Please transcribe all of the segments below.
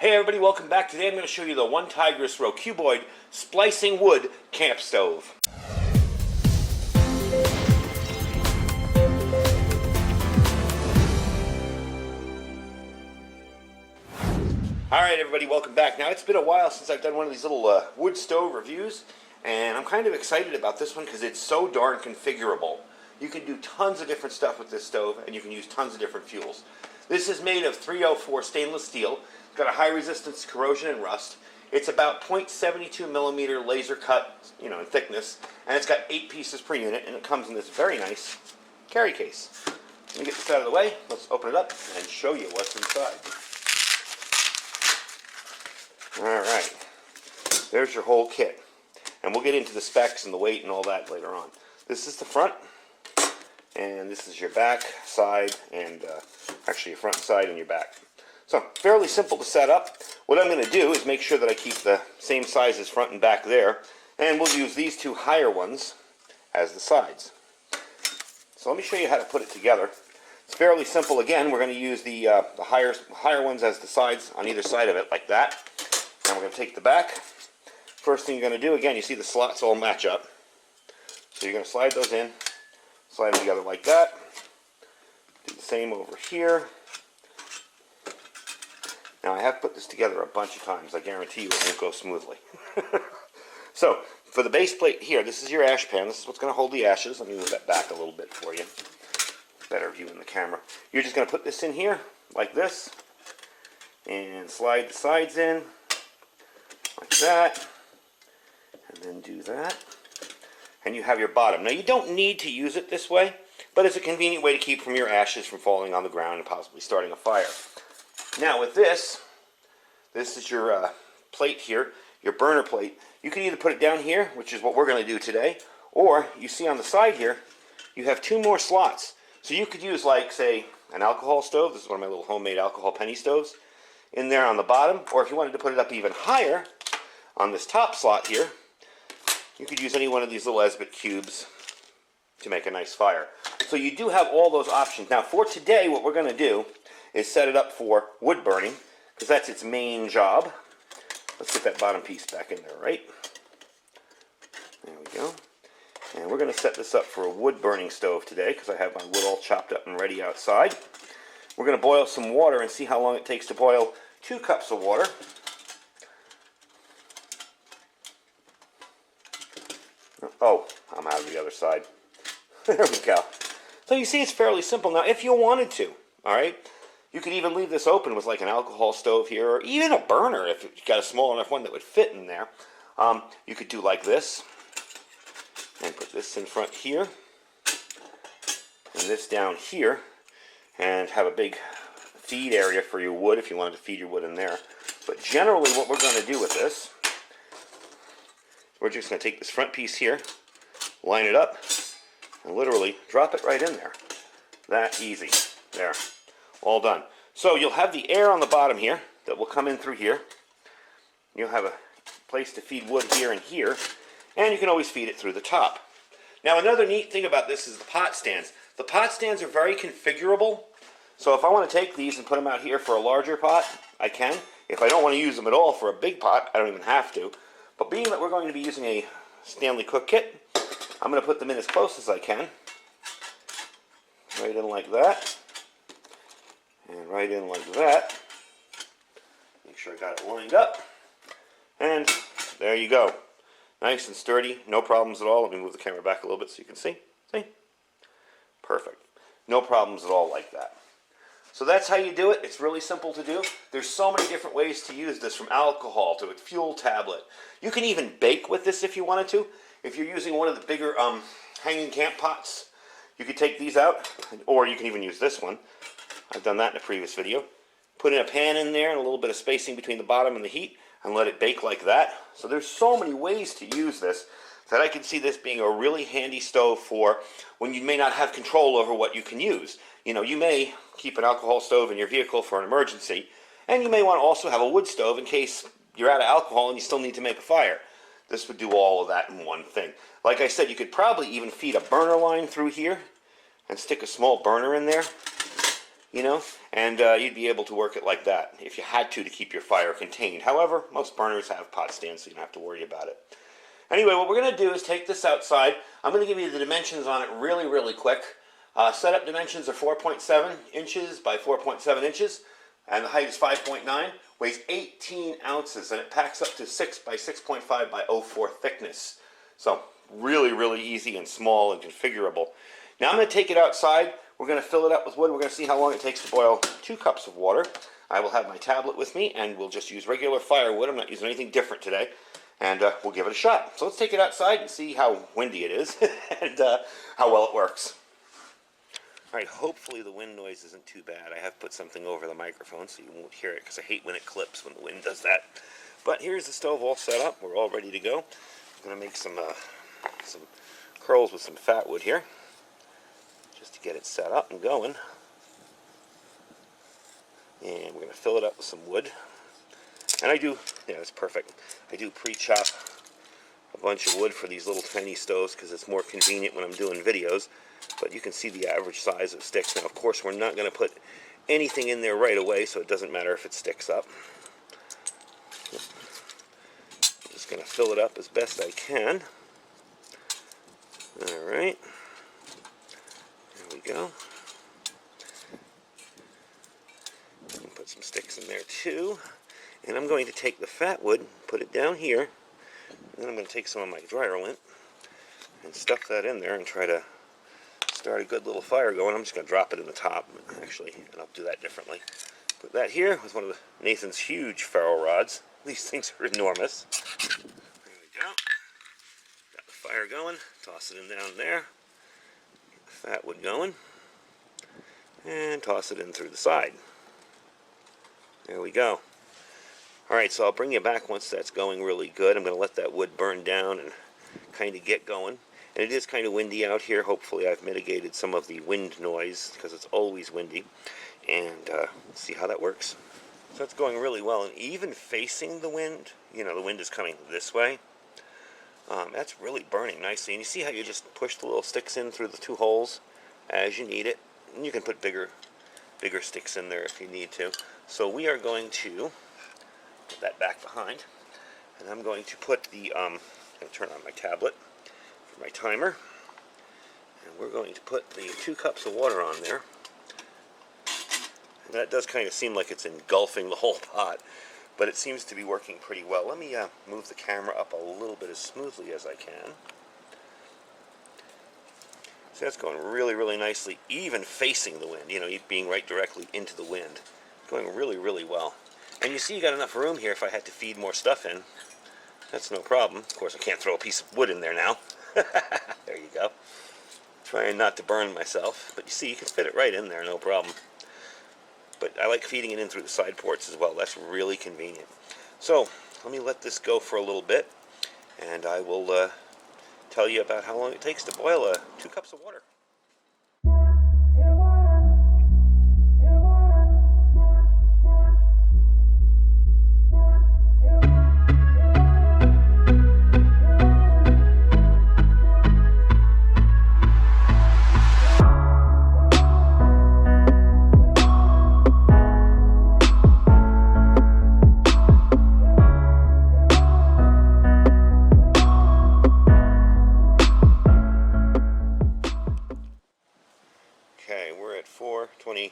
Hey everybody, welcome back. Today I'm going to show you the OneTigris ROCUBOID Splicing Wood Camp Stove. Alright everybody, welcome back. Now it's been a while since I've done one of these little wood stove reviews, and I'm kind of excited about this one because it's so darn configurable. You can do tons of different stuff with this stove, and you can use tons of different fuels. This is made of 304 stainless steel. It's got a high resistance to corrosion and rust. It's about 0.72 millimeter laser cut, in thickness, and it's got 8 pieces per unit, and it comes in this very nice carry case. Let me get this out of the way. Let's open it up and show you what's inside. Alright, there's your whole kit. And we'll get into the specs and the weight and all that later on. This is the front, and this is your back, side, and actually your front, side, and your back. So, fairly simple to set up. What I'm going to do is make sure that I keep the same size as front and back there, and we'll use these two higher ones as the sides. So let me show you how to put it together. It's fairly simple. Again, we're going to use the higher ones as the sides on either side of it, like that. And we're going to take the back. First thing you're going to do, again, you see the slots all match up. So you're going to slide those in, slide them together like that. Do the same over here. Now I have put this together a bunch of times. I guarantee you it won't go smoothly. So, for the base plate here, this is your ash pan. This is what's going to hold the ashes. Let me move that back a little bit for you. Better view in the camera. You're just going to put this in here, like this, and slide the sides in, like that, and then do that. And you have your bottom. Now you don't need to use it this way, but it's a convenient way to keep from your ashes from falling on the ground and possibly starting a fire. Now with this is your plate here, your burner plate. You can either put it down here, which is what we're going to do today, or you see on the side here, you have 2 more slots. So you could use, like, say, an alcohol stove. This is one of my little homemade alcohol penny stoves. In there on the bottom, or if you wanted to put it up even higher, on this top slot here, you could use any one of these little Esbit cubes to make a nice fire. So you do have all those options. Now for today, what we're going to do is set it up for wood burning, because that's its main job. Let's get that bottom piece back in there, right? There we go. And we're going to set this up for a wood burning stove today, because I have my wood all chopped up and ready outside. We're going to boil some water and see how long it takes to boil 2 cups of water. Oh, I'm out of the other side. There we go. So you see it's fairly simple. Now if you wanted to, alright, you could even leave this open with like an alcohol stove here, or even a burner if you've got a small enough one that would fit in there. You could do like this, and put this in front here, and this down here, and have a big feed area for your wood if you wanted to feed your wood in there. But generally what we're going to do with this, we're just going to take this front piece here, line it up, and literally drop it right in there. That easy. There. All done. So you'll have the air on the bottom here that will come in through here. You'll have a place to feed wood here and here, and you can always feed it through the top. Now another neat thing about this is the pot stands. The pot stands are very configurable. So if I want to take these and put them out here for a larger pot, I can. If I don't want to use them at all for a big pot, I don't even have to. But being that we're going to be using a Stanley Cook kit, I'm going to put them in as close as I can. Right in like that. And right in like that. Make sure I got it lined up. And there you go. Nice and sturdy, no problems at all. Let me move the camera back a little bit so you can see. See? Perfect. No problems at all like that. So that's how you do it. It's really simple to do. There's so many different ways to use this, from alcohol to a fuel tablet. You can even bake with this if you wanted to. If you're using one of the bigger hanging camp pots, you could take these out, or you can even use this one. I've done that in a previous video. Put in a pan in there and a little bit of spacing between the bottom and the heat, and let it bake like that. So there's so many ways to use this that I can see this being a really handy stove for when you may not have control over what you can use. You may keep an alcohol stove in your vehicle for an emergency, and you may want to also have a wood stove in case you're out of alcohol and you still need to make a fire. This would do all of that in one thing. Like I said, you could probably even feed a burner line through here and stick a small burner in there you know, and you'd be able to work it like that if you had to keep your fire contained. However, most burners have pot stands, so you don't have to worry about it. Anyway, what we're going to do is take this outside. I'm going to give you the dimensions on it really, really quick. Setup dimensions are 4.7 inches by 4.7 inches, and the height is 5.9. Weighs 18 ounces, and it packs up to 6 by 6.5 by 0.4 thickness. So really, really easy and small and configurable. Now I'm going to take it outside. We're going to fill it up with wood. We're going to see how long it takes to boil 2 cups of water. I will have my tablet with me, and we'll just use regular firewood. I'm not using anything different today. And we'll give it a shot. So let's take it outside and see how windy it is and how well it works. All right, hopefully the wind noise isn't too bad. I have put something over the microphone so you won't hear it, because I hate when it clips when the wind does that. But here's the stove all set up. We're all ready to go. I'm going to make some curls with some fat wood here, just to get it set up and going. And we're going to fill it up with some wood. And I do, yeah, that's perfect. I do pre-chop a bunch of wood for these little tiny stoves because it's more convenient when I'm doing videos. But you can see the average size of sticks. Now, of course, we're not going to put anything in there right away, so it doesn't matter if it sticks up. I'm just going to fill it up as best I can. All right. There we go. Put some sticks in there, too. And I'm going to take the fat wood, put it down here, and then I'm going to take some of my dryer lint and stuff that in there and try to start a good little fire going. I'm just going to drop it in the top, actually, and I'll do that differently. Put that here with one of Nathan's huge ferro rods. These things are enormous. There we go. Got the fire going. Toss it in down there. Get the fat wood going. And toss it in through the side. There we go. Alright, so I'll bring you back once that's going really good. I'm going to let that wood burn down and kind of get going. And it is kind of windy out here. Hopefully I've mitigated some of the wind noise, because it's always windy. And let's see how that works. So it's going really well. And even facing the wind, you know, the wind is coming this way. That's really burning nicely. And you see how you just push the little sticks in through the 2 holes as you need it. And you can put bigger sticks in there if you need to. So we are going to put that back behind, and I'm going to put the I'm going to turn on my tablet for my timer, and we're going to put the 2 cups of water on there. And that does kind of seem like it's engulfing the whole pot, but it seems to be working pretty well. Let me move the camera up a little bit as smoothly as I can. So that's going really, really nicely, even facing the wind, you know, being right directly into the wind. It's going really, really well. And you see you got enough room here if I had to feed more stuff in. That's no problem. Of course, I can't throw a piece of wood in there now. There you go. Trying not to burn myself. But you see, you can fit it right in there, no problem. But I like feeding it in through the side ports as well. That's really convenient. So, let me let this go for a little bit, and I will tell you about how long it takes to boil 2 cups of water.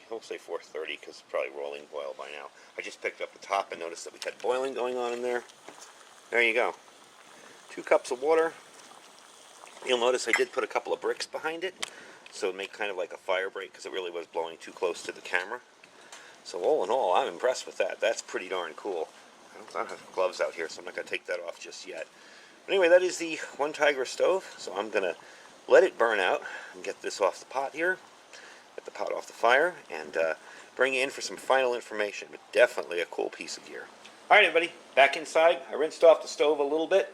We'll say 4:30 because it's probably rolling boil by now. I just picked up the top and noticed that we had boiling going on in there. There you go. 2 cups of water. You'll notice I did put a couple of bricks behind it, so it made kind of like a fire break because it really was blowing too close to the camera. So all in all, I'm impressed with that. That's pretty darn cool. I don't have gloves out here, so I'm not going to take that off just yet. But anyway, that is the OneTigris stove, so I'm going to let it burn out and get this off the pot here. Get the pot off the fire, and bring you in for some final information, but definitely a cool piece of gear. Alright everybody, back inside. I rinsed off the stove a little bit,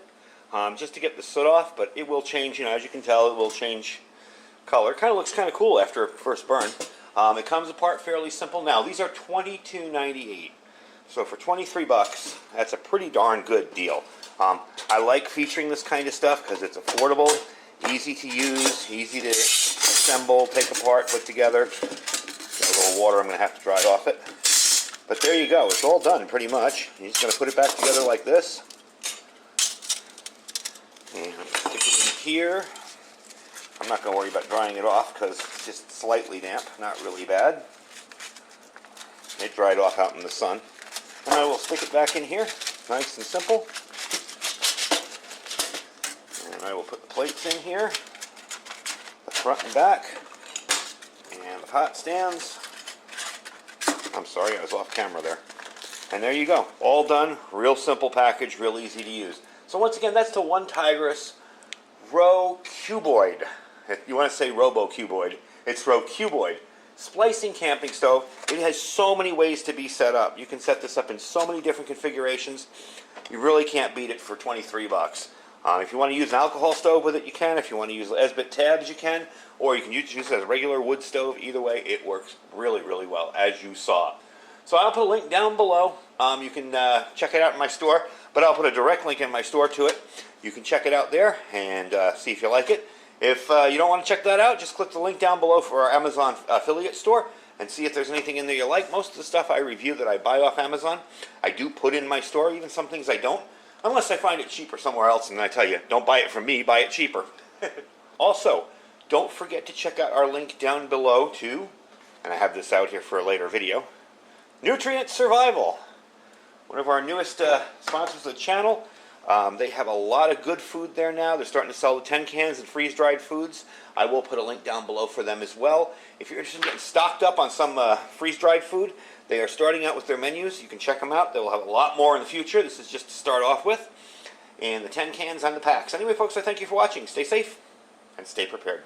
just to get the soot off, but it will change, you know, as you can tell, it will change color. Kind of looks kind of cool after first burn. It comes apart fairly simple. Now, these are $22.98, so for 23 bucks, that's a pretty darn good deal. I like featuring this kind of stuff because it's affordable, easy to use, easy to assemble, take apart, put together. Got a little of water I'm going to have to dry off it. But there you go. It's all done pretty much. You're just going to put it back together like this. And stick it in here. I'm not going to worry about drying it off because it's just slightly damp, not really bad. It dried off out in the sun. And I will stick it back in here, nice and simple. And I will put the plates in here, the front and back, and the pot stands. I'm sorry, I was off camera there. And there you go, all done, real simple package, real easy to use. So once again, that's the OneTigris ROCUBOID. If you want to say RoboCuboid, it's ROCUBOID. Splicing camping stove. It has so many ways to be set up. You can set this up in so many different configurations. You really can't beat it for 23 bucks. If you want to use an alcohol stove with it, you can. If you want to use Esbit tabs, you can. Or you can use it as a regular wood stove. Either way, it works really, really well, as you saw. So I'll put a link down below. You can check it out in my store, but I'll put a direct link in my store to it. You can check it out there and see if you like it. If you don't want to check that out, just click the link down below for our Amazon affiliate store and see if there's anything in there you like. Most of the stuff I review that I buy off Amazon, I do put in my store, even some things I don't, unless I find it cheaper somewhere else. And I tell you, don't buy it from me, buy it cheaper. Also, don't forget to check out our link down below to, and I have this out here for a later video, Nutrient Survival, one of our newest sponsors of the channel. They have a lot of good food there now. They're starting to sell the 10 cans and freeze-dried foods. I will put a link down below for them as well. If you're interested in getting stocked up on some freeze-dried food, they are starting out with their menus. You can check them out. They will have a lot more in the future. This is just to start off with. And the 10 cans and the packs. Anyway, folks, I thank you for watching. Stay safe and stay prepared.